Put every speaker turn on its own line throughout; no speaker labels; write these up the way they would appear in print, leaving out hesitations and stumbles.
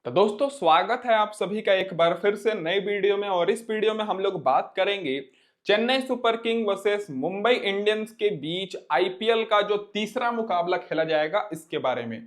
तो दोस्तों स्वागत है आप सभी का एक बार फिर से नई वीडियो में। और इस वीडियो में हम लोग बात करेंगे Chennai super king versus Mumbai Indians के बीच आईपीएल का जो तीसरा मुकाबला खेला जाएगा इसके बारे में।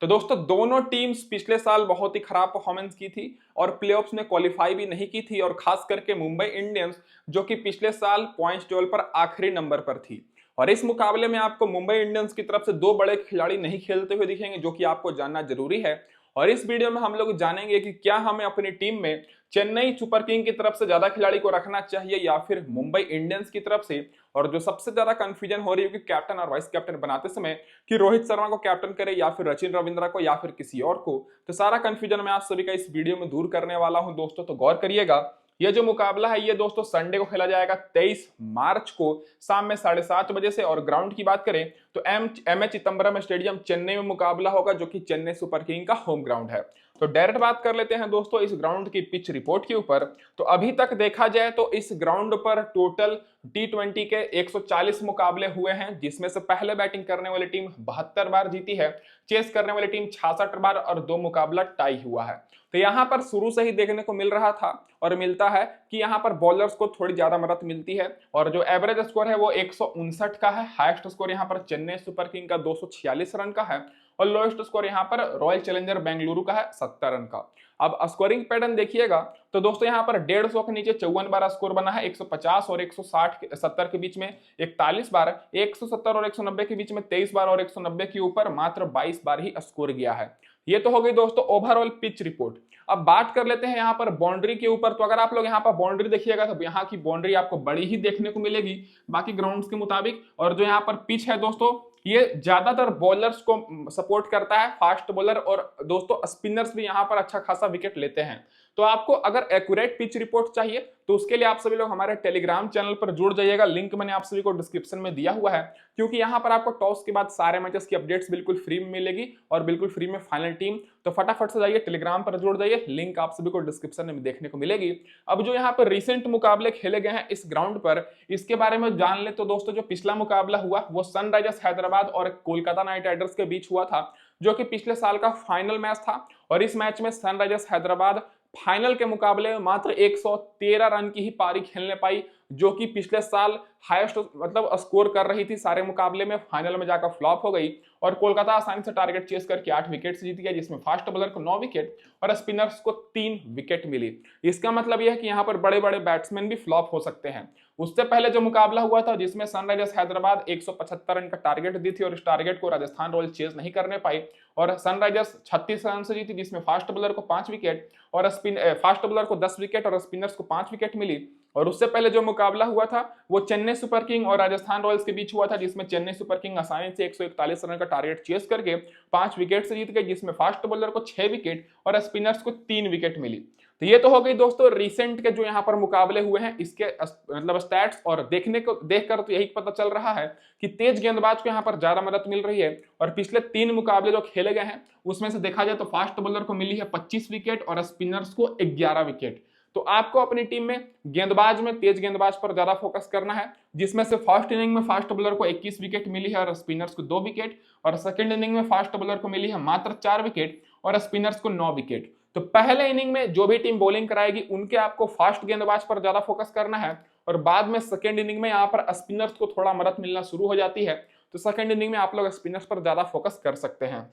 तो दोस्तों दोनों टीम्स पिछले साल बहुत ही खराब परफॉर्मेंस की थी और प्लेऑफ्स में क्वालिफाई भी नहीं की थी, और खास करके मुंबई इंडियंस जो कि पिछले साल पॉइंट्स टेबल पर आखिरी नंबर पर थी। और इस मुकाबले में आपको मुंबई इंडियंस की तरफ से दो बड़े खिलाड़ी नहीं खेलते हुए दिखेंगे, जो कि आपको जानना जरूरी है। और इस वीडियो में हम लोग जानेंगे कि क्या हमें अपनी टीम में चेन्नई सुपर किंग की तरफ से ज्यादा खिलाड़ी को रखना चाहिए या फिर मुंबई इंडियंस की तरफ से। और जो सबसे ज्यादा कंफ्यूजन हो रही है कि कैप्टन और वाइस कैप्टन बनाते समय कि रोहित शर्मा को कैप्टन करे या फिर सचिन रविंद्र को या फिर किसी और को, तो सारा कंफ्यूजन मैं आप सभी का इस वीडियो में दूर करने वाला हूं दोस्तों। तो गौर करिएगा, ये जो मुकाबला है ये दोस्तों संडे को खेला जाएगा 23 मार्च को शाम में 7:30 बजे से। और ग्राउंड की बात करें तो M A Chidambaram stadium Chennai में मुकाबला होगा, जो कि चेन्नई सुपर किंग का होम ग्राउंड है। तो डायरेक्ट बात कर लेते हैं दोस्तों इस ग्राउंड की पिच रिपोर्ट के ऊपर। तो अभी तक देखा जाए तो इस ग्राउंड पर टोटल T20 के 140 मुकाबले हुए हैं, जिसमें से पहले बैटिंग करने वाली टीम 72 बार जीती है, चेस करने वाली टीम 66 बार और 2 मुकाबला टाई हुआ है। तो यहाँ पर शुरू से ही देखने को मिल रहा था और मिलता है कि यहाँ पर बॉलर्स को थोड़ी ज्यादा मदद मिलती है। और जो एवरेज स्कोर है वो 159 का है। हाईएस्ट स्कोर यहाँ पर चेन्नई सुपर किंग का 246 रन का है और लोएस्ट स्कोर यहाँ पर रॉयल चैलेंजर बेंगलुरु का है 70 रन का। अब स्कोरिंग पैटर्न देखिएगा तो दोस्तों यहाँ पर 150 के नीचे 54 बार स्कोर बना है, 150 और 170 के बीच में 41 बार, 170 और 190 के बीच में 23 बार और 190 के ऊपर मात्र 22 बार ही स्कोर गया है। ये तो हो गई दोस्तों ओवरऑल पिच रिपोर्ट। अब बात कर लेते हैं यहाँ पर बाउंड्री के ऊपर। तो अगर आप लोग यहाँ पर बाउंड्री देखिएगा तो यहाँ की बाउंड्री आपको बड़ी ही देखने को मिलेगी बाकी ग्राउंड्स के मुताबिक। और जो यहाँ पर पिच है दोस्तों ये ज्यादातर बॉलर्स को सपोर्ट करता है, फास्ट बॉलर और दोस्तों स्पिनर्स भी यहाँ पर अच्छा खासा विकेट लेते हैं। तो आपको अगर एक्यूरेट पिच रिपोर्ट चाहिए तो उसके लिए आप सभी लोग हमारे टेलीग्राम चैनल पर जुड़ जाइएगा, लिंक मैंने आप सभी को डिस्क्रिप्शन में दिया हुआ है। क्योंकि यहाँ पर आपको टॉस के बाद सारे मैचेस की अपडेट्स बिल्कुल फ्री में मिलेगी और बिल्कुल फ्री में फाइनल टीम। तो फटाफट से जाइए टेलीग्राम पर जुड़ जाइए, लिंक आप सभी को डिस्क्रिप्शन में देखने को मिलेगी। अब जो यहाँ पर रिसेंट मुकाबले खेले गए हैं इस ग्राउंड पर, इसके बारे में जान ले तो दोस्तों जो पिछला मुकाबला हुआ वो सनराइजर्स हैदराबाद और कोलकाता नाइट राइडर्स के बीच हुआ था, जो कि पिछले साल का फाइनल मैच था। और इस मैच में सनराइजर्स हैदराबाद फाइनल के मुकाबले में मात्र 113 रन की ही पारी खेलने पाई, जो कि पिछले साल हाईएस्ट मतलब स्कोर कर रही थी सारे मुकाबले में, फाइनल में जाकर फ्लॉप हो गई। और कोलकाता आसानी से टारगेट चेस करके 8 विकेट जीत गया, जिसमें फास्ट बॉलर को 9 विकेट और स्पिनर्स को 3 विकेट मिली। इसका मतलब यह है कि यहाँ पर बड़े बड़े बैट्समैन भी फ्लॉप हो सकते हैं। उससे पहले जो मुकाबला हुआ था जिसमें सनराइजर्स हैदराबाद 175 रन का टारगेट दी थी और इस टारगेट को राजस्थान रॉयल्स चेज नहीं करने पाई और सनराइजर्स 36 रन से जीती, जिसमें फास्ट बॉलर को 5 विकेट और फास्ट बॉलर को 10 विकेट और स्पिनर्स को 5 विकेट मिली। और उससे पहले जो मुकाबला हुआ था वो चेन्नई सुपर किंग और राजस्थान रॉयल्स के बीच हुआ था, जिसमें चेन्नई सुपर किंग आसानी से 141 रन का टारगेट चेस करके 5 विकेट से जीत गए, जिसमें फास्ट बॉलर को 6 विकेट और स्पिनर्स को 3 विकेट मिली। तो ये तो हो गई दोस्तों रिसेंट के जो यहाँ पर मुकाबले हुए हैं इसके मतलब स्टैट्स। और देखने को देखकर तो यही पता चल रहा है कि तेज गेंदबाज को यहाँ पर ज्यादा मदद मिल रही है। और पिछले 3 मुकाबले जो खेले गए हैं उसमें से देखा जाए तो फास्ट बॉलर को मिली है 25 विकेट और स्पिनर्स को 11 विकेट। तो आपको अपनी टीम में गेंदबाज में तेज गेंदबाज पर ज्यादा फोकस करना है, जिसमें से फर्स्ट इनिंग में फास्ट बॉलर को 21 विकेट मिली है और स्पिनर्स को 2 विकेट, और सेकंड इनिंग में फास्ट बॉलर को मिली है मात्र 4 विकेट और स्पिनर्स को 9 विकेट। तो पहले इनिंग में जो भी टीम बॉलिंग कराएगी उनके आपको फास्ट गेंदबाज पर ज्यादा फोकस करना है, और बाद में सेकंड इनिंग में यहाँ पर स्पिनर्स को थोड़ा मदद मिलना शुरू हो जाती है, तो सेकंड इनिंग में आप लोग स्पिनर्स पर ज्यादा फोकस कर सकते हैं।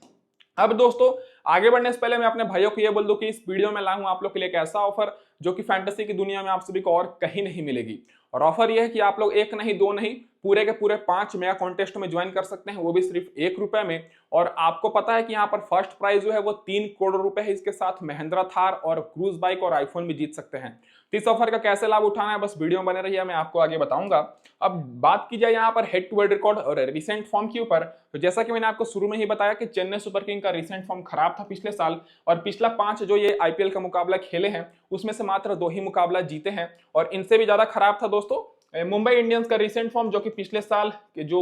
अब दोस्तों आगे बढ़ने से पहले मैं अपने भाइयों को ये बोल दूं कि इस वीडियो में लाऊं आप लोग के लिए एक ऐसा ऑफर जो कि फैंटेसी की दुनिया में आप सभी को और कहीं नहीं मिलेगी। और ऑफर ये है कि आप लोग 1 नहीं 2 नहीं पूरे के पूरे 5 मेगा कॉन्टेस्ट में ज्वाइन कर सकते हैं, वो भी सिर्फ 1 रुपए में। और आपको पता है कि यहाँ पर फर्स्ट प्राइज जो है वो 3 करोड़ रुपए है, इसके साथ महिंद्रा थार और क्रूज बाइक और आईफोन भी जीत सकते हैं। तो इस ऑफर का कैसे लाभ उठाना है बस वीडियो में बने रहिए, मैं आपको आगे बताऊंगा। अब बात की जाए यहाँ पर हेड टू हेड रिकॉर्ड और रिसेंट फॉर्म के ऊपर, तो जैसा कि मैंने आपको शुरू में ही बताया कि चेन्नई सुपर किंग का रिसेंट फॉर्म खराब था पिछले साल, और पिछला 5 जो ये आईपीएल का मुकाबला खेले हैं उसमें से मात्र 2 ही मुकाबला जीते हैं। और इनसे भी ज्यादा खराब था दोस्तों मुंबई इंडियंस का रिसेंट फॉर्म, जो कि पिछले साल के जो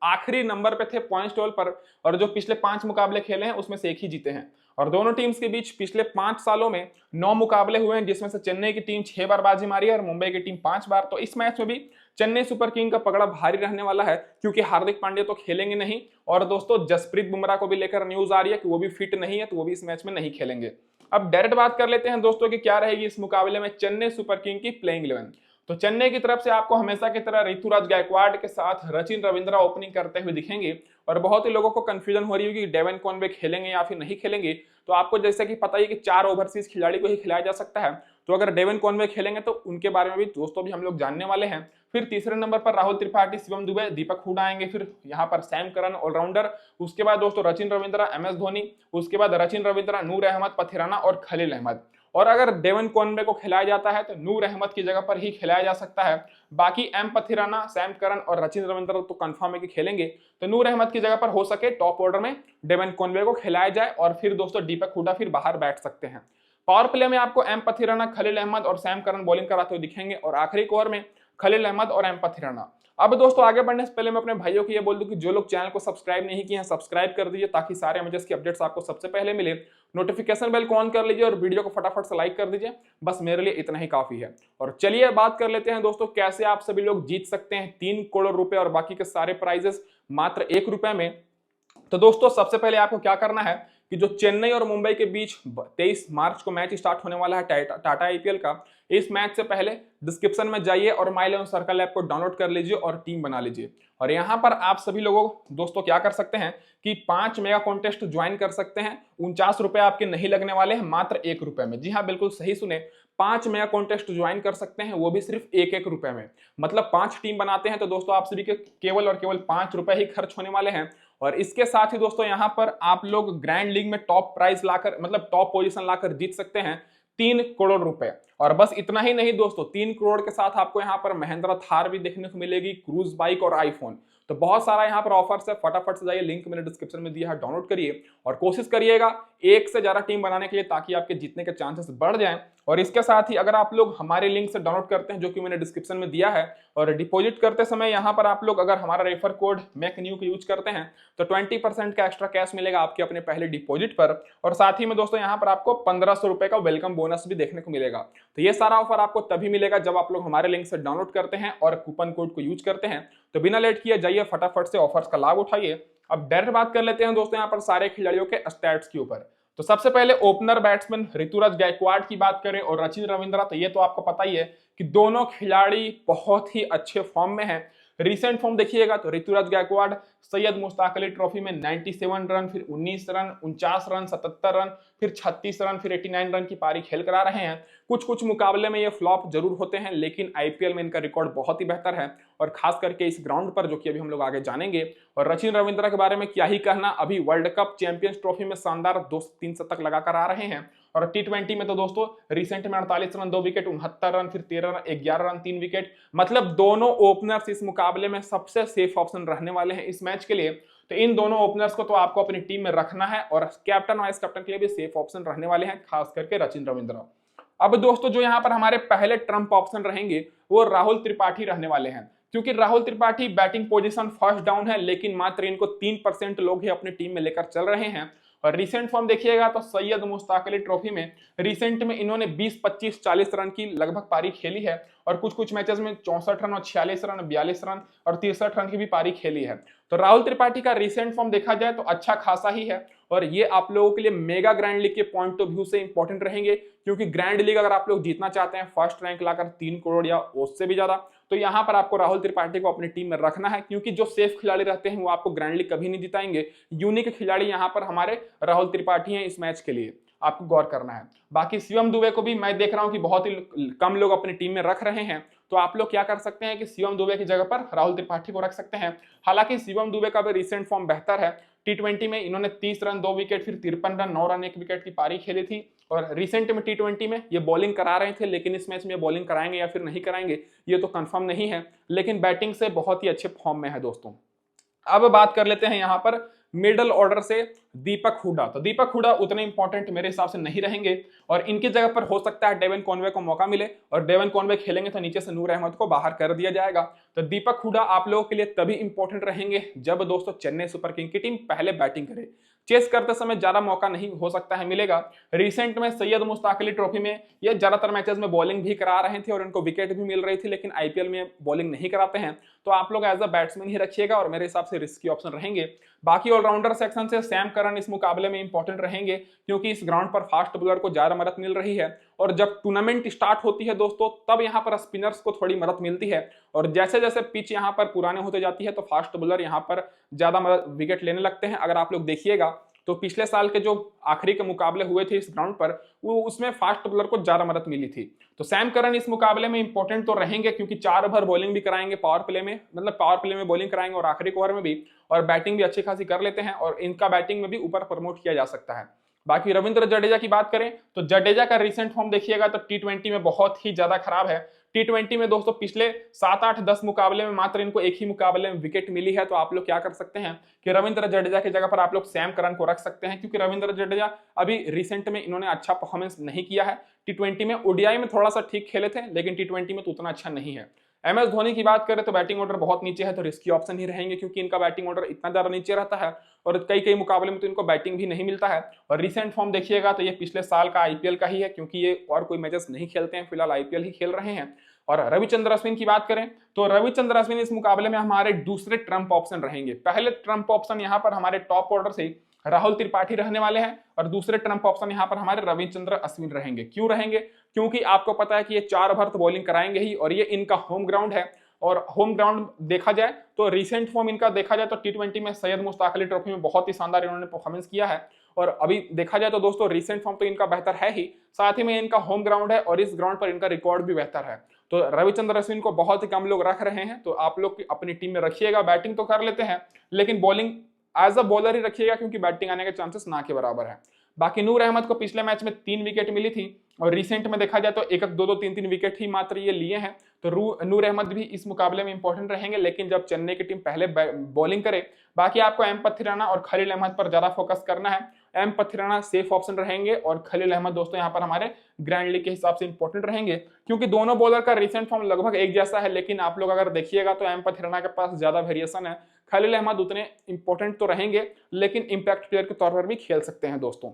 आखिरी नंबर पे थे पॉइंट्स टेबल पर, और जो पिछले 5 मुकाबले खेले हैं उसमें से 1 ही जीते हैं। और दोनों टीम्स के बीच पिछले 5 सालों में 9 मुकाबले हुए हैं, जिसमें से चेन्नई की टीम 6 बार बाजी मारी है और मुंबई की टीम 5 बार। तो इस मैच में भी चेन्नई सुपर किंग का पकड़ा भारी रहने वाला है, क्योंकि हार्दिक पांड्या तो खेलेंगे नहीं, और दोस्तों जसप्रीत बुमराह को भी लेकर न्यूज आ रही है कि वो भी फिट नहीं है, तो वो भी इस मैच में नहीं खेलेंगे। अब डायरेक्ट बात कर लेते हैं दोस्तों कि क्या रहेगी इस मुकाबले में चेन्नई सुपर किंग की प्लेइंग 11। तो चेन्नई की तरफ से आपको हमेशा की तरह ऋतुराज गायकवाड़ के साथ रचिन रविंद्रा ओपनिंग करते हुए दिखेंगे। और बहुत ही लोगों को कंफ्यूजन हो रही होगी कि डेवन कॉनवे खेलेंगे या फिर नहीं खेलेंगे। तो आपको जैसे कि पता ही कि 4 ओवरसीज खिलाड़ी को ही खिलाया जा सकता है, तो अगर डेवन कॉनवे खेलेंगे तो उनके बारे में भी दोस्तों भी हम लोग जानने वाले हैं। फिर तीसरे नंबर पर राहुल त्रिपाठी, शिवम दुबे, दीपक हुडा आएंगे। फिर यहाँ पर सैम करन ऑलराउंडर, उसके बाद दोस्तों रचिन रविंद्रा, MS धोनी, उसके बाद रचिन रविंद्रा, नूर अहमद, पथिराना और खलील अहमद। और अगर डेवन कॉनवे को खिलाया जाता है तो नूर अहमद की जगह पर ही खिलाया जा सकता है। बाकी एम पथिराना, सैम करन और रचिन रविंद्रा तो कंफर्म है कि खेलेंगे। तो नूर अहमद की जगह पर हो सके टॉप ऑर्डर में डेवन कॉनवे को खिलाया जाए और फिर दोस्तों दीपक हुडा फिर बाहर बैठ सकते हैं। पावर प्ले में आपको एम पथिराना, खलील अहमद और सैम करन बॉलिंग कराते हुए दिखेंगे और आखिरी ओवर में खलील अहमद और एम पथिराना। अब दोस्तों आगे बढ़ने से पहले मैं अपने भाइयों को ये बोल दूं कि जो लोग चैनल को सब्सक्राइब नहीं किए हैं सब्सक्राइब कर दीजिए ताकि सारे मैचेस की अपडेट्स आपको सबसे पहले मिले। नोटिफिकेशन बेल को ऑन कर लीजिए और वीडियो को फटाफट से लाइक कर दीजिए। बस मेरे लिए इतना ही काफी है। और चलिए बात कर लेते हैं दोस्तों कैसे आप सभी लोग जीत सकते हैं 3 करोड़ रुपए और बाकी के सारे प्राइजेस मात्र 1 रुपए में। तो दोस्तों सबसे पहले आपको क्या करना है कि जो चेन्नई और मुंबई के बीच 23 मार्च को मैच स्टार्ट होने वाला है टाटा आईपीएल का, इस मैच से पहले डिस्क्रिप्शन में जाइए और माई इलेवन सर्कल ऐप को डाउनलोड कर लीजिए और टीम बना लीजिए। और यहाँ पर आप सभी लोगों दोस्तों क्या कर सकते हैं कि 5 मेगा कॉन्टेस्ट ज्वाइन कर सकते हैं। 49 रुपए आपके नहीं लगने वाले हैं, मात्र 1 रुपए में। जी हाँ, बिल्कुल सही सुने, 5 मेगा कॉन्टेस्ट ज्वाइन कर सकते हैं, वो भी सिर्फ 1-1 रुपए में। मतलब 5 टीम बनाते हैं तो दोस्तों आप सभी के केवल और केवल 5 रुपए ही खर्च होने वाले हैं। और इसके साथ ही दोस्तों यहाँ पर आप लोग ग्रैंड लीग में टॉप प्राइस लाकर मतलब टॉप पोजीशन लाकर जीत सकते हैं 3 करोड़ रुपए। और बस इतना ही नहीं दोस्तों, 3 करोड़ के साथ आपको यहाँ पर महिंद्रा थार भी देखने को मिलेगी, क्रूज बाइक और आईफोन। तो बहुत सारा यहाँ पर ऑफर्स है, फटाफट से जाइए, लिंक मैंने डिस्क्रिप्शन में दिया है, डाउनलोड करिए और कोशिश करिएगा 1 से ज्यादा टीम बनाने के लिए ताकि आपके जीतने के चांसेस बढ़ जाएं। और इसके साथ ही अगर आप लोग हमारे लिंक से डाउनलोड करते हैं जो कि मैंने डिस्क्रिप्शन में दिया है, और डिपॉजिट करते समय यहाँ पर आप लोग अगर हमारा रेफर कोड मैकन्यू को यूज करते हैं तो 20% का एक्स्ट्रा कैश मिलेगा आपके अपने पहले डिपॉजिट पर। और साथ ही में दोस्तों यहाँ पर आपको 1500 रुपए का वेलकम बोनस भी देखने को मिलेगा। तो ये सारा ऑफर आपको तभी मिलेगा जब आप लोग हमारे लिंक से डाउनलोड करते हैं और कूपन कोड को यूज करते हैं। तो बिना लेट किए जाइए, फटाफट से ऑफर्स का लाभ उठाइए। अब डायरेक्ट बात कर लेते हैं दोस्तों यहाँ पर सारे खिलाड़ियों के स्टैट्स के ऊपर। तो सबसे पहले ओपनर बैट्समैन ऋतुराज गायकवाड़ की बात करें और रचिन रविंद्रा, तो ये तो आपको पता ही है कि दोनों खिलाड़ी बहुत ही अच्छे फॉर्म में हैं। रिसेंट फॉर्म देखिएगा तो ऋतुराज गायकवाड़ सैयद मुश्ताक अली ट्रॉफी में 97 रन, फिर 19 रन, 49 रन, 77 रन, फिर 36 रन, फिर 89 रन की पारी खेल कर आ रहे हैं। कुछ कुछ मुकाबले में ये फ्लॉप जरूर होते हैं लेकिन आईपीएल में इनका रिकॉर्ड बहुत ही बेहतर है और खास करके इस ग्राउंड पर जो कि अभी हम लोग आगे जानेंगे। और रचिन रविंद्रा के बारे में क्या ही कहना, अभी वर्ल्ड कप चैंपियंस ट्रॉफी में शानदार 2-3 शतक लगाकर आ रहे हैं। और T20 में तो दोस्तों रिसेंट में 48 रन 2 विकेट, 69 रन, फिर 13 रन, 11 रन 3 विकेट। मतलब दोनों ओपनर्स इस मुकाबले में सबसे सेफ ऑप्शन रहने वाले हैं इस मैच के लिए। तो इन दोनों ओपनर्स को तो आपको अपनी टीम में रखना है और कैप्टन वाइस कैप्टन के लिए भी सेफ ऑप्शन रहने वाले हैं, खास करके रचिन रविंद्रा। अब दोस्तों जो यहाँ पर हमारे पहले ट्रम्प ऑप्शन रहेंगे वो राहुल त्रिपाठी रहने वाले हैं, क्योंकि Rahul Tripathi batting position first down है लेकिन मात्र इनको 3% लोग ही अपनी टीम में लेकर चल रहे हैं। और रिसेंट फॉर्म देखिएगा तो सैयद मुश्ताक अली ट्रॉफी में रिसेंट में इन्होंने 20, 25, 40 रन की लगभग पारी खेली है और कुछ कुछ मैचेस में 64 रन और 46 रन, 42 रन और 63 रन की भी पारी खेली है। तो राहुल त्रिपाठी का रिसेंट फॉर्म देखा जाए तो अच्छा खासा ही है और ये आप लोगों के लिए मेगा ग्रैंड लीग के पॉइंट ऑफ व्यू से इंपॉर्टेंट रहेंगे, क्योंकि ग्रैंड लीग अगर आप लोग जीतना चाहते हैं फर्स्ट रैंक लाकर 3 करोड़ या उससे भी ज्यादा, तो यहाँ पर आपको राहुल त्रिपाठी को अपनी टीम में रखना है, क्योंकि जो सेफ खिलाड़ी रहते हैं वो आपको ग्रैंड लीग कभी नहीं जिताएंगे। यूनिक खिलाड़ी यहाँ पर हमारे राहुल त्रिपाठी हैं इस मैच के लिए, आपको गौर करना है। बाकी शिवम दुबे को भी मैं देख रहा हूं कि बहुत ही कम लोग अपनी टीम में रख रहे हैं, तो आप लोग क्या कर सकते हैं कि शिवम दुबे की जगह पर राहुल त्रिपाठी को रख सकते हैं। हालांकि शिवम दुबे का भी रिसेंट फॉर्म बेहतर है। T20 में इन्होंने 30 रन 2 विकेट, फिर 53 रन 9 रन 1 विकेट की पारी खेली थी और रिसेंट में T20 में ये बॉलिंग करा रहे थे, लेकिन इस मैच में ये बॉलिंग कराएंगे या फिर नहीं कराएंगे ये तो कंफर्म नहीं है, लेकिन बैटिंग से बहुत ही अच्छे फॉर्म में है दोस्तों। अब बात कर लेते हैं यहाँ पर मिडल ऑर्डर से दीपक हुडा। तो दीपक हुडा उतने इंपॉर्टेंट मेरे हिसाब से नहीं रहेंगे और इनकी जगह पर हो सकता है डेवन कॉनवे को मौका मिले और डेवन कॉनवे खेलेंगे तो नीचे से नूर अहमद को बाहर कर दिया जाएगा। तो दीपक हुडा आप लोगों के लिए तभी इंपॉर्टेंट रहेंगे जब दोस्तों चेन्नई सुपर किंग की टीम पहले बैटिंग करे। चेस करते समय ज्यादा मौका नहीं हो सकता है मिलेगा। रिसेंट में सैयद मुश्ताक अली ट्रॉफी में ये ज्यादातर मैचेस में बॉलिंग भी करा रहे थे और इनको विकेट भी मिल रही थी, लेकिन आईपीएल में बॉलिंग नहीं कराते हैं, तो आप लोग एज अ बैट्समैन ही रखिएगा और मेरे हिसाब से रिस्की ऑप्शन रहेंगे। बाकी ऑलराउंडर सेक्शन से सैम करन इस मुकाबले में इंपॉर्टेंट रहेंगे, क्योंकि इस ग्राउंड पर फास्ट बॉलर को ज्यादा मदद मिल रही है। और जब टूर्नामेंट स्टार्ट होती है दोस्तों, तब यहाँ पर स्पिनर्स को थोड़ी मदद मिलती है, और जैसे जैसे पिच यहाँ पर पुराने होते जाती है तो फास्ट बॉलर यहाँ पर ज्यादा विकेट लेने लगते हैं। अगर आप लोग देखिएगा तो पिछले साल के जो आखिरी के मुकाबले हुए थे इस ग्राउंड पर, वो उसमें फास्ट बॉलर को ज्यादा मदद मिली थी। तो सैम करन इस मुकाबले में इंपॉर्टेंट तो रहेंगे, क्योंकि 4 ओवर बॉलिंग भी कराएंगे पावर प्ले में, मतलब पावर प्ले में बॉलिंग कराएंगे और आखिरी ओवर में भी, और बैटिंग भी अच्छी खासी कर लेते हैं, और इनका बैटिंग में भी ऊपर प्रमोट किया जा सकता है। बाकी रविंद्र जडेजा की बात करें तो जडेजा का रिसेंट फॉर्म देखिएगा तो टी20 में बहुत ही ज्यादा खराब है। टी20 में दोस्तों पिछले 7, 8, 10 मुकाबले में मात्र इनको एक ही मुकाबले में विकेट मिली है। तो आप लोग क्या कर सकते हैं कि रविंद्र जडेजा की जगह पर आप लोग सैम करन को रख सकते हैं, क्योंकि रविंद्र जडेजा अभी रिसेंट में इन्होंने अच्छा परफॉर्मेंस नहीं किया है। टी20 में ओडीआई में थोड़ा सा ठीक खेले थे, लेकिन टी20 में तो उतना अच्छा नहीं है। एमएस धोनी की बात करें तो बैटिंग ऑर्डर बहुत नीचे है, तो रिस्की ऑप्शन ही रहेंगे, क्योंकि इनका बैटिंग ऑर्डर इतना ज्यादा नीचे रहता है और कई कई मुकाबले में तो इनको बैटिंग भी नहीं मिलता है। और रिसेंट फॉर्म देखिएगा तो ये पिछले साल का आईपीएल का ही है, क्योंकि ये और कोई मैचेस नहीं खेलते हैं, फिलहाल आईपीएल ही खेल रहे हैं। और रविचंद्र अश्विन की बात करें तो रविचंद्र अश्विन इस मुकाबले में हमारे दूसरे ट्रम्प ऑप्शन रहेंगे। पहले ट्रम्प ऑप्शन यहाँ पर हमारे टॉप ऑर्डर से राहुल त्रिपाठी रहने वाले हैं, और दूसरे ट्रम्प ऑप्शन यहाँ पर हमारे रविचंद्र अश्विन रहेंगे। क्यों रहेंगे? क्योंकि आपको पता है कि ये 4 ओवर तो बॉलिंग कराएंगे ही, और ये इनका होम ग्राउंड है। और होम ग्राउंड देखा जाए तो रिसेंट फॉर्म इनका देखा जाए तो टी20 में सैयद मुश्ताक अली ट्रॉफी में बहुत ही शानदार इन्होंने परफॉर्मेंस किया है, और अभी देखा जाए तो दोस्तों रिसेंट फॉर्म तो इनका बेहतर है ही, साथ ही में इनका होम ग्राउंड है और इस ग्राउंड पर इनका रिकॉर्ड भी बेहतर है। तो रविचंद्र अश्विन को बहुत ही कम लोग रख रहे हैं, तो आप लोग अपनी टीम में रखिएगा। बैटिंग तो कर लेते हैं, लेकिन बॉलिंग एज अ बॉलर ही रखिएगा, क्योंकि बैटिंग आने के चांसेस ना के बराबर है। बाकी नूर अहमद को पिछले मैच में 3 विकेट मिली थी, और रिसेंट में देखा जाए तो 1, 2, 3 विकेट ही मात्र ये लिए हैं। तो नूर अहमद भी इस मुकाबले में इंपॉर्टेंट रहेंगे, लेकिन जब चेन्नई की टीम पहले बॉलिंग करे। बाकी आपको एम पथिराना और खलील अहमद पर ज्यादा फोकस करना है। एम पथिराना सेफ ऑप्शन रहेंगे, और खलील अहमद दोस्तों यहाँ पर हमारे ग्रैंड लीग के हिसाब से इंपॉर्टेंट रहेंगे, क्योंकि दोनों बॉलर का रिसेंट फॉर्म लगभग एक जैसा है। लेकिन आप लोग अगर देखिएगा तो एम पथिराना के पास ज्यादा वेरिएशन है, खलील अहमद उतने इंपॉर्टेंट तो रहेंगे, लेकिन इंपैक्ट प्लेयर के तौर पर भी खेल सकते हैं दोस्तों।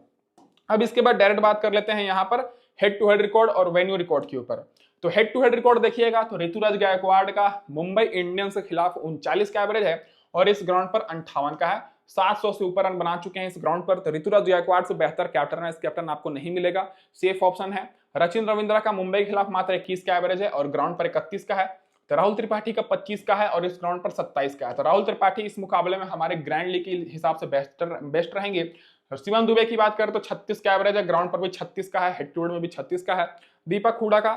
अब इसके बाद डायरेक्ट बात कर लेते हैं यहाँ पर हेड टू हेड रिकॉर्ड और वेन्यू रिकॉर्ड के ऊपर। तो हेड टू हेड रिकॉर्ड देखिएगा तो ऋतुराज गायकवाड़ का मुंबई इंडियंस के खिलाफ 39 का एवरेज है, और इस ग्राउंड पर 58 का है। 700 से ऊपर रन बना चुके हैं इस ग्राउंड पर। तो ऋतुराज गायकवाड़ से बेहतर कैप्टन है, इस कैप्टन आपको नहीं मिलेगा, सेफ ऑप्शन है। रचिन रविंद्रा का मुंबई के खिलाफ मात्र 21 का एवरेज है, और ग्राउंड पर 31 का है। तो राहुल त्रिपाठी का 25 का है, और इस ग्राउंड पर 27 का है। तो राहुल त्रिपाठी इस मुकाबले में हमारे ग्रैंड लीग के हिसाब से बेस्ट रहेंगे। शिवम दुबे की बात करें तो 36 का एवरेज है, ग्राउंड पर भी 36 का है, हेड टू हेड में भी 36 का है। दीपक हुडा का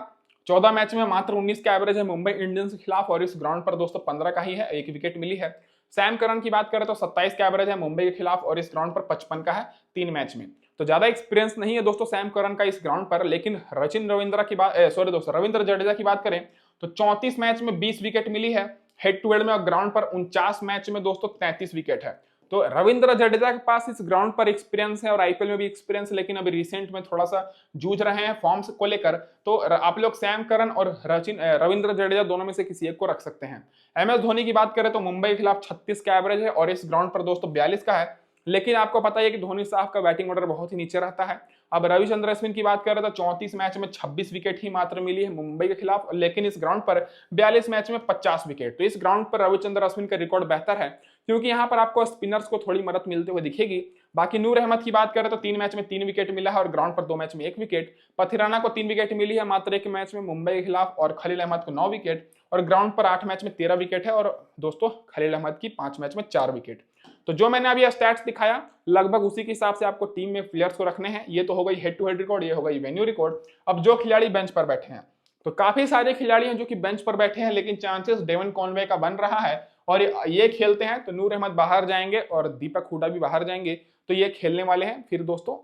14 मैच में मात्र 19 का एवरेज है मुंबई इंडियंस के खिलाफ, और इस ग्राउंड पर दोस्तों 15 का ही है, 1 विकेट मिली है। सैम करन की बात करें तो 27 का एवरेज है मुंबई के खिलाफ, और इस ग्राउंड पर 55 का है 3 मैच में। तो ज्यादा एक्सपीरियंस नहीं है दोस्तों सैम करन का इस ग्राउंड पर। लेकिन रविंद्र जडेजा की बात करें तो 34 मैच में 20 विकेट मिली है हेड टू हेड में, और ग्राउंड पर 49 मैच में दोस्तों 33 विकेट है। तो रविंद्र जडेजा के पास इस ग्राउंड पर एक्सपीरियंस है और आईपीएल में भी एक्सपीरियंस, लेकिन अभी रिसेंट में थोड़ा सा जूझ रहे हैं फॉर्म को लेकर। तो आप लोग सैम करन और रविंद्र जडेजा दोनों में से किसी एक को रख सकते हैं। एमएस धोनी की बात करें तो मुंबई के खिलाफ 36 का एवरेज है, और इस ग्राउंड पर दोस्तों 42 का है। लेकिन आपको पता है कि धोनी साहब का बैटिंग ऑर्डर बहुत ही नीचे रहता है। अब रविचंद्र अश्विन की बात करें तो 34 मैच में 26 विकेट ही मात्र मिली है मुंबई के खिलाफ, लेकिन इस ग्राउंड पर 42 मैच में 50 विकेट। तो इस ग्राउंड पर रविचंद्र अश्विन का रिकॉर्ड बेहतर है, क्योंकि यहाँ पर आपको स्पिनर्स को थोड़ी मदद मिलते हुए दिखेगी। बाकी नूर अहमद की बात करें तो 3 मैच में 3 विकेट मिला है, और ग्राउंड पर 2 मैच में 1 विकेट। पथिराना को 3 विकेट मिली है मात्र 1 मैच में मुंबई के खिलाफ, और खलील अहमद को 9 विकेट, और ग्राउंड पर 8 मैच में 13 विकेट है, और दोस्तों खलील अहमद की 5 मैच में 4 विकेट। तो जो मैंने अभी स्टैट्स दिखाया लगभग उसी के हिसाब से आपको टीम में प्लेयर्स को रखने हैं। ये तो हो गई हेड टू हेड रिकॉर्ड, ये हो गई वेन्यू रिकॉर्ड। अब जो खिलाड़ी बेंच पर बैठे हैं, तो काफी सारे खिलाड़ी हैं जो कि बेंच पर बैठे हैं, लेकिन चांसेस डेवन कॉनवे का बन रहा है, और ये खेलते हैं तो नूर अहमद बाहर जाएंगे और दीपक हुडा भी बाहर जाएंगे, तो ये खेलने वाले हैं फिर दोस्तों,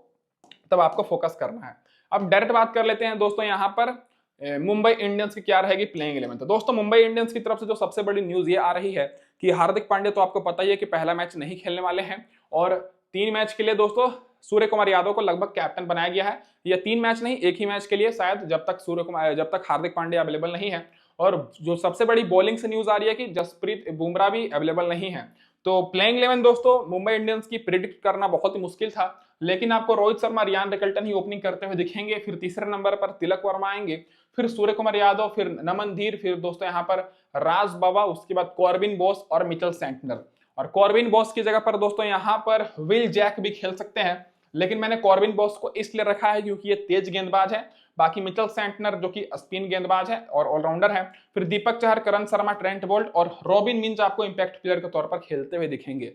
तब आपको फोकस करना है। अब डायरेक्ट बात कर लेते हैं दोस्तों यहाँ पर मुंबई इंडियंस की क्या रहेगी प्लेइंग 11। तो दोस्तों मुंबई इंडियंस की तरफ से जो सबसे बड़ी न्यूज ये आ रही है कि हार्दिक पांड्या, तो आपको पता ही है कि पहला मैच नहीं खेलने वाले हैं, और 3 मैच के लिए दोस्तों सूर्य कुमार यादव को लगभग कैप्टन बनाया गया है। या 3 मैच नहीं, एक ही मैच के लिए शायद, जब तक हार्दिक पांड्या अवेलेबल नहीं है। और जो सबसे बड़ी बॉलिंग से न्यूज आ रही है कि जसप्रीत बुमराह भी अवेलेबल नहीं है। तो प्लेइंग 11 दोस्तों मुंबई इंडियंस की प्रिडिक्ट करना बहुत ही मुश्किल था, लेकिन आपको रोहित शर्मा, रियान रिकल्टन ही ओपनिंग करते हुए दिखेंगे। फिर तीसरे नंबर पर तिलक वर्मा आएंगे, फिर सूर्य कुमार यादव, फिर नमन धीर, फिर दोस्तों यहाँ पर राज बाबा, उसके बाद कॉर्बिन बोस और मिचेल सेंटनर। और कॉर्बिन बॉस की जगह पर दोस्तों यहाँ पर विल जैक भी खेल सकते हैं, लेकिन मैंने कॉर्बिन बॉस को इसलिए रखा है क्योंकि ये तेज गेंदबाज है। बाकी मिचेल सैंटनर जो कि स्पिन गेंदबाज है और ऑलराउंडर है, फिर दीपक चहर, करण शर्मा, ट्रेंट बोल्ट और रॉबिन मिंज आपको इंपैक्ट प्लेयर के तौर पर खेलते हुए दिखेंगे।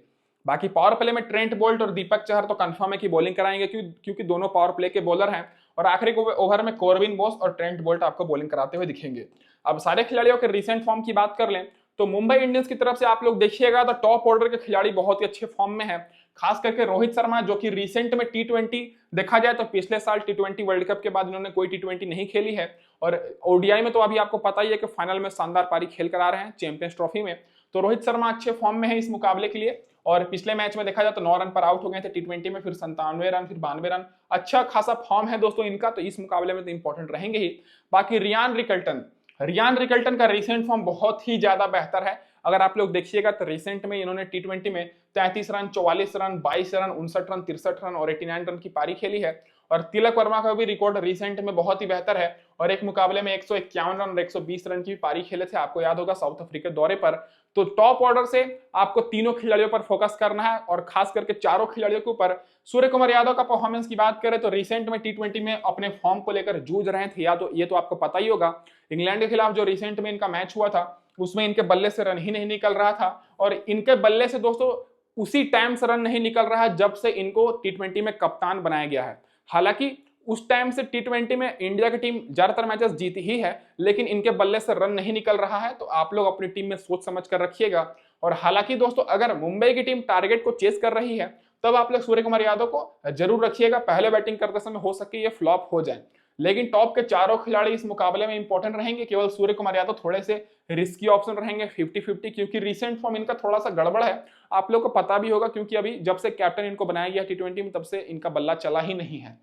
बाकी पावर प्ले में ट्रेंट बोल्ट और दीपक चहर तो कंफर्म है कि बॉलिंग कराएंगे क्योंकि दोनों पावर प्ले के बॉलर हैं। और आखिरी ओवर में कॉर्बिन बॉस और ट्रेंट बोल्ट आपको बॉलिंग कराते हुए दिखेंगे। अब सारे खिलाड़ियों के रिसेंट फॉर्म की बात कर लें तो मुंबई इंडियंस की तरफ से आप लोग देखिएगा तो टॉप ऑर्डर के खिलाड़ी बहुत ही अच्छे फॉर्म में है। खास करके रोहित शर्मा जो कि रिसेंट में टी20 देखा जाए तो पिछले साल टी20 वर्ल्ड कप के बाद इन्होंने कोई टी20 नहीं खेली है, और ओडीआई में तो अभी आपको पता ही है कि फाइनल में शानदार पारी खेल कर आ रहे हैं चैंपियंस ट्रॉफी में। तो रोहित शर्मा अच्छे फॉर्म में है इस मुकाबले के लिए, और पिछले मैच में देखा जाए तो 9 रन पर आउट हो गए थे टी20 में, फिर 97 रन, फिर 92 रन, अच्छा खासा फॉर्म है दोस्तों इनका, तो इस मुकाबले में तो इंपॉर्टेंट रहेंगे ही। बाकी रियान रिकल्टन का रिसेंट फॉर्म बहुत ही ज्यादा बेहतर है। अगर आप लोग देखिएगा तो रिसेंट में इन्होंने टी20 में 33 run, 44 run, 22 run, 59 run, 63 run और 89 रन की पारी खेली है। और तिलक वर्मा का भी रिकॉर्ड रिसेंट में बहुत ही बेहतर है, और एक मुकाबले में 151 रन और 120 रन की पारी खेले थे, आपको याद होगा साउथ अफ्रीका दौरे पर। तो टॉप ऑर्डर से आपको तीनों खिलाड़ियों पर फोकस करना है, और खास करके चारों खिलाड़ियों के ऊपर। सूर्य कुमार यादव का परफॉर्मेंस की बात करें तो रिसेंट में टी20 में अपने फॉर्म को लेकर जूझ रहे थे, या तो ये तो आपको पता ही होगा। इंग्लैंड के खिलाफ जो रिसेंट में इनका मैच हुआ था उसमें इनके बल्ले से रन ही नहीं निकल रहा था, और इनके बल्ले से दोस्तों उसी टाइम से रन नहीं निकल रहा है जब से इनको टी20 में कप्तान बनाया गया है। हालांकि उस टाइम से टी20 में इंडिया की टीम ज्यादातर मैचेस जीती ही है, लेकिन इनके बल्ले से रन नहीं निकल रहा है, तो आप लोग अपनी टीम में सोच समझ कर रखिएगा। और हालांकि दोस्तों अगर मुंबई की टीम टारगेट को चेस कर रही है तब आप लोग सूर्य कुमार यादव को जरूर रखिएगा, पहले बैटिंग करते समय हो सके ये फ्लॉप हो जाए। लेकिन टॉप के चारों खिलाड़ी इस मुकाबले में इंपॉर्टेंट रहेंगे, केवल सूर्य कुमार यादव थोड़े से रिस्की ऑप्शन रहेंगे 50-50, क्योंकि रिसेंट फॉर्म इनका थोड़ा सा गड़बड़ है। आप लोग को पता भी होगा क्योंकि अभी जब से कैप्टन इनको बनाया गया टी20 में तब से इनका बल्ला चला ही नहीं है।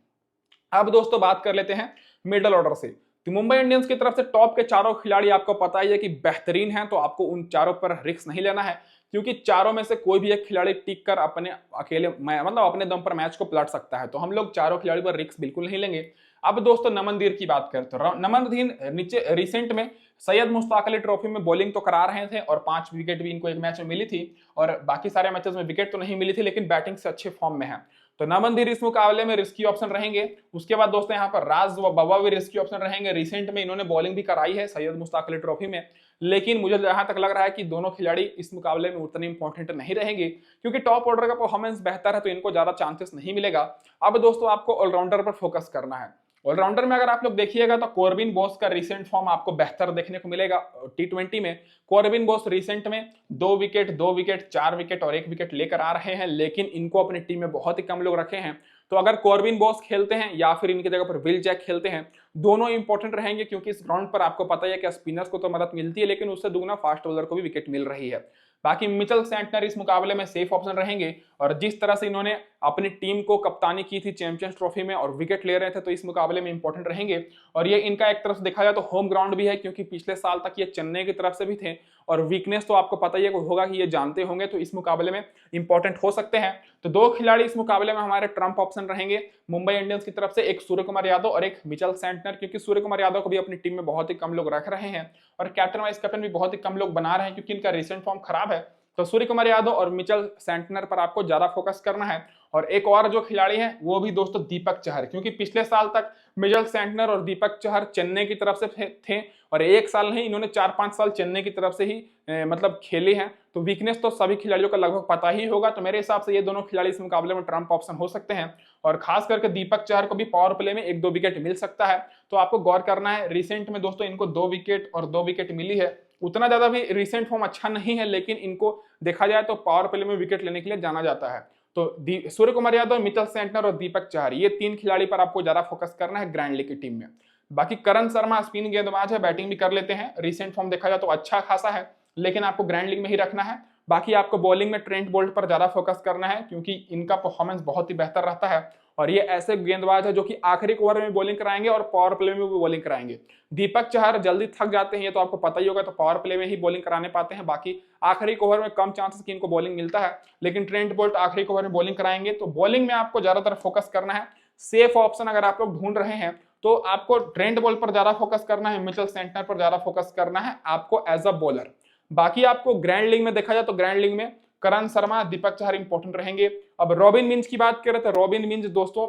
अब दोस्तों बात कर लेते हैं मिडल ऑर्डर से। तो मुंबई इंडियंस की तरफ से टॉप के चारों खिलाड़ी आपको पता ही है कि बेहतरीन हैं, तो आपको उन चारों पर रिस्क नहीं लेना है, क्योंकि चारों में से कोई भी एक खिलाड़ी टिक कर अपने अकेले मतलब अपने दम पर मैच को पलट सकता है, तो हम लोग चारों खिलाड़ी पर रिस्क बिल्कुल नहीं लेंगे। अब दोस्तों नमनदीर की बात करें तो नमनदीर नीचे रिसेंट में सैयद मुश्ताक अली ट्रॉफी में बॉलिंग तो करा रहे थे, और 5 विकेट भी इनको एक मैच में मिली थी, और बाकी सारे मैचेस में विकेट तो नहीं मिली थी, लेकिन बैटिंग से अच्छे फॉर्म में है। तो नमनदीर इस मुकाबले में रिस्की ऑप्शन रहेंगे। उसके बाद दोस्तों यहाँ पर राज व बाबा भी रिस्की ऑप्शन रहेंगे। रिसेंट में इन्होंने बॉलिंग भी कराई है सैयद मुश्ताक अली ट्रॉफी में, लेकिन मुझे जहां तक लग रहा है कि दोनों खिलाड़ी इस मुकाबले में उतने इंपॉर्टेंट नहीं रहेंगे, क्योंकि टॉप ऑर्डर का परफॉर्मेंस बेहतर है, तो इनको ज्यादा चांसेस नहीं मिलेगा। अब दोस्तों आपको ऑलराउंडर पर फोकस करना है। ऑलराउंडर में अगर आप लोग देखिएगा तो कॉर्बिन बॉस का रिसेंट फॉर्म आपको बेहतर देखने को मिलेगा टी20 में। कॉर्बिन बॉस रिसेंट में 2 विकेट, 2 विकेट, 4 विकेट और 1 विकेट लेकर आ रहे हैं, लेकिन इनको अपनी टीम में बहुत ही कम लोग रखे हैं। तो अगर कॉर्बिन बॉस खेलते हैं या फिर इनकी जगह पर विल जैक खेलते हैं, दोनों इंपॉर्टेंट रहेंगे, क्योंकि इस ग्राउंड पर आपको पता ही है कि स्पिनर्स को तो मदद मिलती है, लेकिन उससे दुगना फास्ट बॉलर को भी विकेट मिल रही है। बाकी मिचेल सैंटनर इस मुकाबले में सेफ ऑप्शन रहेंगे, और जिस तरह से इन्होंने अपनी टीम को कप्तानी की थी चैंपियंस ट्रॉफी में और विकेट ले रहे थे, तो इस मुकाबले में इंपॉर्टेंट रहेंगे। और ये इनका एक तरफ से देखा जाए तो होम ग्राउंड भी है, क्योंकि पिछले साल तक ये चेन्नई की तरफ से भी थे, और वीकनेस तो आपको पता ही होगा कि ये जानते होंगे, तो इस मुकाबले में इंपॉर्टेंट हो सकते हैं। तो 2 खिलाड़ी इस मुकाबले में हमारे ट्रम्प ऑप्शन रहेंगे मुंबई इंडियंस की तरफ से, एक सूर्य कुमार यादव और एक मिचेल सैंटनर, क्योंकि सूर्य कुमार यादव को भी अपनी टीम में बहुत ही कम लोग रख रहे हैं, और कैप्टन वाइस कैप्टन भी बहुत ही कम लोग बना रहे हैं, क्योंकि इनका रिसेंट फॉर्म खराब है। तो सूर्य कुमार यादव और मिचेल सैंटनर पर आपको ज्यादा फोकस करना है। और एक और जो खिलाड़ी है वो भी दोस्तों दीपक चहर, क्योंकि पिछले साल तक मिचेल सैंटनर और दीपक चहर चेन्नई की तरफ से थे, और एक साल नहीं, इन्होंने 4-5 साल चेन्नई की तरफ से ही मतलब खेले हैं। तो वीकनेस तो सभी खिलाड़ियों का लगभग पता ही होगा, तो मेरे हिसाब से ये दोनों खिलाड़ी इस मुकाबले में ट्रम्प ऑप्शन हो सकते हैं। और खास करके दीपक चहर को भी पावर प्ले में 1-2 विकेट मिल सकता है, तो आपको गौर करना है। रिसेंट में दोस्तों इनको 2 विकेट और 2 विकेट मिली है, उतना ज्यादा भी रिसेंट फॉर्म अच्छा नहीं है, लेकिन इनको देखा जाए तो पावर प्ले में विकेट लेने के लिए जाना जाता है। तो सूर्य कुमार यादव, मिचेल सैंटनर और दीपक चहर, ये 3 खिलाड़ी पर आपको ज्यादा फोकस करना है ग्रैंड लीग की टीम में। बाकी करण शर्मा स्पिन गेंदबाज है, बैटिंग भी कर लेते हैं, रिसेंट फॉर्म देखा जाए तो अच्छा खासा है, लेकिन आपको ग्रैंड लीग में ही रखना है। बाकी आपको बॉलिंग में ट्रेंट बोल्ट पर ज्यादा फोकस करना है, क्योंकि इनका परफॉर्मेंस बहुत ही बेहतर रहता है, और ये ऐसे गेंदबाज है जो कि आखिरी ओवर में बॉलिंग कराएंगे और पावर प्ले में भी बॉलिंग कराएंगे। दीपक चहर जल्दी थक जाते हैं, ये तो आपको पता ही होगा, तो पावर प्ले में ही बॉलिंग कराने पाते हैं, बाकी आखिरी ओवर में कम चांसेस कि इनको बॉलिंग मिलता है, लेकिन ट्रेंट बोल्ट आखिरी ओवर में बॉलिंग कराएंगे। तो बॉलिंग में आपको ज्यादातर फोकस करना है। सेफ ऑप्शन अगर आप लोग ढूंढ रहे हैं तो आपको ट्रेंट बोल्ट पर ज्यादा फोकस करना है, मिचेल सैंटनर पर ज्यादा फोकस करना है आपको एज अ बॉलर। बाकी आपको ग्रैंड लीग में देखा जाए तो ग्रैंड लीग में करण शर्मा, दीपक चहर इंपॉर्टेंट रहेंगे। अब रॉबिन मिंज की बात करें तो रॉबिन मिंज दोस्तों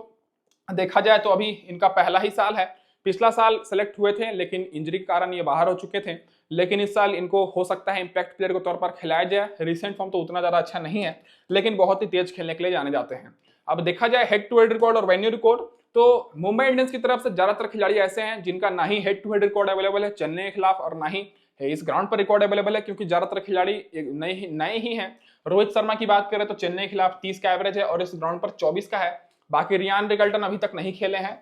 देखा जाए तो अभी इनका पहला ही साल है। पिछला साल सेलेक्ट हुए थे लेकिन इंजरी के कारण ये बाहर हो चुके थे, लेकिन इस साल इनको हो सकता है इंपैक्ट प्लेयर के तौर पर खिलाया जाए। रिसेंट फॉर्म तो उतना ज्यादा अच्छा नहीं है लेकिन बहुत ही तेज खेलने के लिए जाने जाते हैं। अब देखा जाए हेड टू हेड रिकॉर्ड और वेन्यू रिकॉर्ड, तो मुंबई इंडियंस की तरफ से ज्यादातर खिलाड़ी ऐसे हैं जिनका ना ही head to head record available है चेन्नई के खिलाफ और ना ही इस ग्राउंड पर रिकॉर्ड अवेलेबल है, क्योंकि ज्यादातर खिलाड़ी नए ही हैं। रोहित शर्मा की बात करें तो चेन्नई के खिलाफ 30 का एवरेज है और इस ग्राउंड पर 24 का है। बाकी रियान रिकल्टन अभी तक नहीं खेले हैं।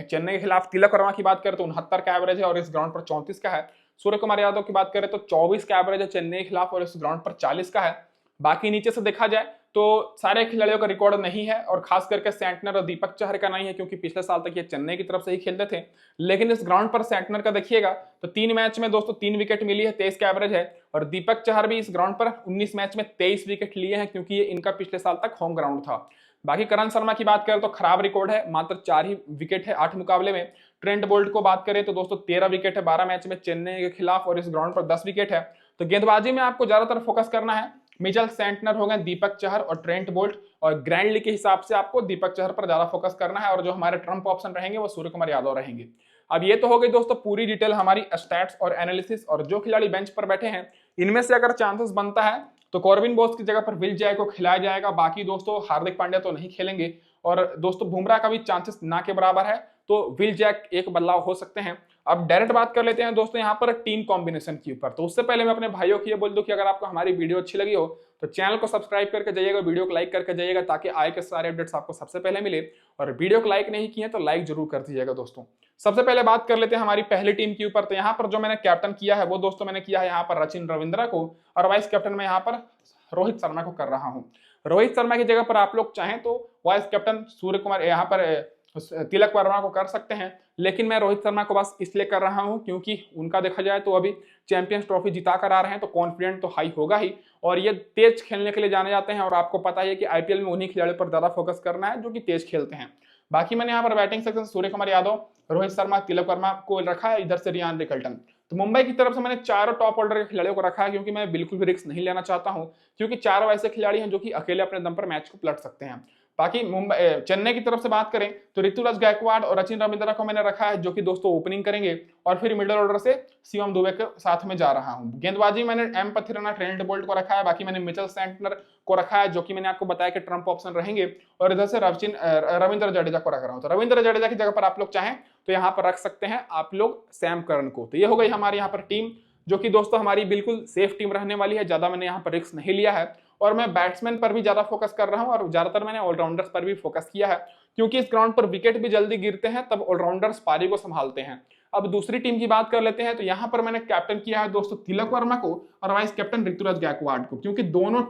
चेन्नई के खिलाफ तिलक वर्मा की बात करें तो 69 का एवरेज है और इस ग्राउंड पर 34 का है। सूर्य कुमार यादव की बात करें तो 24 का एवरेज है चेन्नई के खिलाफ और इस ग्राउंड पर 40 का है। बाकी नीचे से देखा जाए तो सारे खिलाड़ियों का रिकॉर्ड नहीं है और खास करके सेंटनर और दीपक चहर का नहीं है, क्योंकि पिछले साल तक ये चेन्नई की तरफ से ही खेलते थे। लेकिन इस ग्राउंड पर सेंटनर का देखिएगा तो 3 मैच में दोस्तों 3 विकेट मिली है, 23 का एवरेज है। और दीपक चहर भी इस ग्राउंड पर 19 मैच में 23 विकेट लिए हैं, क्योंकि ये इनका पिछले साल तक होम ग्राउंड था। बाकी करण शर्मा की बात करें तो खराब रिकॉर्ड है, मात्र 4 ही विकेट है 8 मुकाबले में। ट्रेंट बोल्ट को बात करें तो दोस्तों 13 विकेट है 12 मैच में चेन्नई के खिलाफ और इस ग्राउंड पर 10 विकेट है। तो गेंदबाजी में आपको ज्यादातर फोकस करना है। मिचेल सेंटनर हो गए, दीपक चहर और ट्रेंट बोल्ट, और ग्रैंड लीग के हिसाब से आपको दीपक चहर पर ज्यादा फोकस करना है और जो हमारे ट्रम्प ऑप्शन रहेंगे वो सूर्य कुमार यादव रहेंगे। अब ये तो हो गई दोस्तों पूरी डिटेल हमारी स्टैट्स और एनालिसिस, और जो खिलाड़ी बेंच पर बैठे हैं इनमें से अगर चांसेस बनता है तो कॉर्बिन बोस की जगह पर विल जैक को खिलाया जाएगा। बाकी दोस्तों हार्दिक पांड्या तो नहीं खेलेंगे और दोस्तों बुमराह का भी चांसेस ना के बराबर है, तो विल जैक एक बदलाव हो सकते हैं। अब डायरेक्ट बात कर लेते हैं दोस्तों यहाँ पर टीम कॉम्बिनेशन के ऊपर। तो उससे पहले मैं अपने भाइयों को ये बोल दूं कि अगर आपको हमारी वीडियो अच्छी लगी हो तो चैनल को सब्सक्राइब करके जाइएगा, वीडियो को लाइक करके जाइएगा, ताकि आए के सारे अपडेट्स आपको सबसे पहले मिले। और वीडियो को लाइक नहीं किए तो लाइक जरूर कर दीजिएगा दोस्तों। सबसे पहले बात कर लेते हैं हमारी पहली टीम के ऊपर। तो यहाँ पर जो मैंने कैप्टन किया है वो दोस्तों मैंने किया है यहाँ पर रचिन रविंद्रा को, और वाइस कैप्टन में यहाँ पर रोहित शर्मा को कर रहा हूँ। रोहित शर्मा की जगह पर आप लोग चाहें तो वाइस कैप्टन सूर्य कुमार यहाँ पर तिलक वर्मा को कर सकते हैं, लेकिन मैं रोहित शर्मा को बस इसलिए कर रहा हूं क्योंकि उनका देखा जाए तो अभी चैंपियंस ट्रॉफी जिता कर आ रहे हैं, तो कॉन्फिडेंट तो हाई होगा ही, और ये तेज खेलने के लिए जाने जाते हैं और आपको पता है कि आईपीएल में उन्हीं खिलाड़ियों पर ज्यादा फोकस करना है जो कि तेज खेलते हैं। बाकी मैंने यहाँ पर बैटिंग सेक्शन सूर्य कुमार यादव, रोहित शर्मा, तिलक वर्मा को रखा है, इधर से रियान रिकल्टन। तो मुंबई की तरफ से मैंने चारों टॉप ऑर्डर के खिलाड़ियों को रखा है क्योंकि मैं बिल्कुल भी रिस्क नहीं लेना चाहता हूं, क्योंकि चारों ऐसे खिलाड़ी हैं जो कि अकेले अपने दम पर मैच को पलट सकते हैं। बाकी मुंबई चेन्नई की तरफ से बात करें तो ऋतुराज गायकवाड़ और रचिन रविंद्रा को मैंने रखा है जो कि दोस्तों ओपनिंग करेंगे, और फिर मिडिल ऑर्डर से शिवम दुबे के साथ में जा रहा हूं। गेंदबाजी मैंने एम पथिराना, ट्रेंट बोल्ट को रखा है। बाकी मैंने मिचेल सेंटनर को रखा है जो कि मैंने आपको बताया कि ट्रम्प ऑप्शन रहेंगे, और इधर से रविंद्र जडेजा को रख रहा हूं। तो रविंद्र जडेजा की जगह पर आप लोग चाहें तो यहाँ पर रख सकते हैं आप लोग सैम करन को। तो ये हो गई हमारी यहाँ पर टीम, जो कि दोस्तों हमारी बिल्कुल सेफ टीम रहने वाली है। ज्यादा मैंने यहाँ पर रिस्क नहीं लिया है, और मैं बैट्समैन पर भी ज्यादा फोकस कर रहा हूं, और ज्यादातर मैंने ऑलराउंडर्स पर भी फोकस किया है, क्योंकि इस ग्राउंड पर विकेट भी जल्दी गिरते हैं, तब ऑलराउंडर्स पारी को संभालते हैं। अब दूसरी टीम की बात कर लेते हैं। तो यहाँ पर मैंने कैप्टन किया है दोस्तों तिलक वर्मा को, और वाइस कैप्टन ऋतुराज गायकवाड़ को, क्योंकि दोनों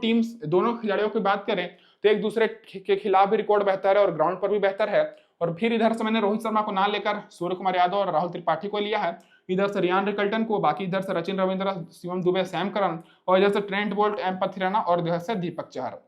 खिलाड़ियों की बात करें तो एक दूसरे के खिलाफ भी रिकॉर्ड बेहतर है और ग्राउंड पर भी बेहतर है। और फिर इधर से मैंने रोहित शर्मा को ना लेकर सूर्य कुमार यादव और राहुल त्रिपाठी को लिया है, इधर से रियान रिकल्टन को, बाकी इधर से रचिन रविंद्रा, शिवम दुबे, सैम करन, और इधर से ट्रेंट बोल्ट, एम पथिराना, और इधर से दीपक चहर।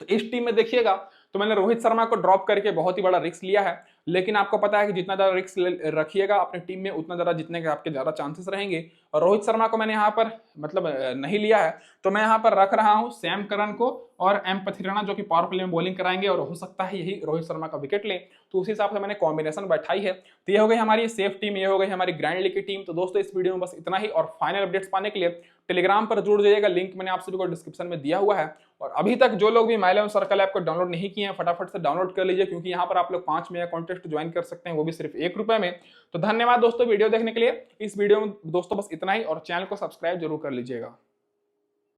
तो इस टीम में देखिएगा तो मैंने रोहित शर्मा को ड्रॉप करके बहुत ही बड़ा रिस्क लिया है, लेकिन आपको पता है कि जितना ज्यादा रिस्क रखिएगा अपनी टीम में उतना ज्यादा जीतने के आपके ज्यादा चांसेस रहेंगे। और रोहित शर्मा को मैंने यहाँ पर मतलब नहीं लिया है, तो मैं यहाँ पर रख रहा हूँ सैम करन को और एम पथिराना, जो कि पावर प्ले में बॉलिंग कराएंगे और हो सकता है यही रोहित शर्मा का विकेट लें। तो उस हिसाब से मैंने कॉम्बिनेशन बैठाई है। तो ये हो गई हमारी सेफ टीम, ये हो गई हमारी ग्रैंड लीग की टीम। तो दोस्तों इस वीडियो में बस इतना ही, और फाइनल अपडेट्स पाने के लिए टेलीग्राम पर जुड़ जाइएगा, लिंक मैंने आप सभी को डिस्क्रिप्शन में दिया हुआ है। और अभी तक जो लोग भी माई11 सर्कल ऐप को डाउनलोड नहीं किए हैं फटाफट से डाउनलोड कर लीजिए, क्योंकि यहाँ पर आप लोग 5 मेगा कॉन्टेस्ट ज्वाइन कर सकते हैं, वो भी सिर्फ ₹1 में। तो धन्यवाद दोस्तों वीडियो देखने के लिए। इस वीडियो में दोस्तों बस इतना ही, और चैनल को सब्सक्राइब जरूर कर लीजिएगा।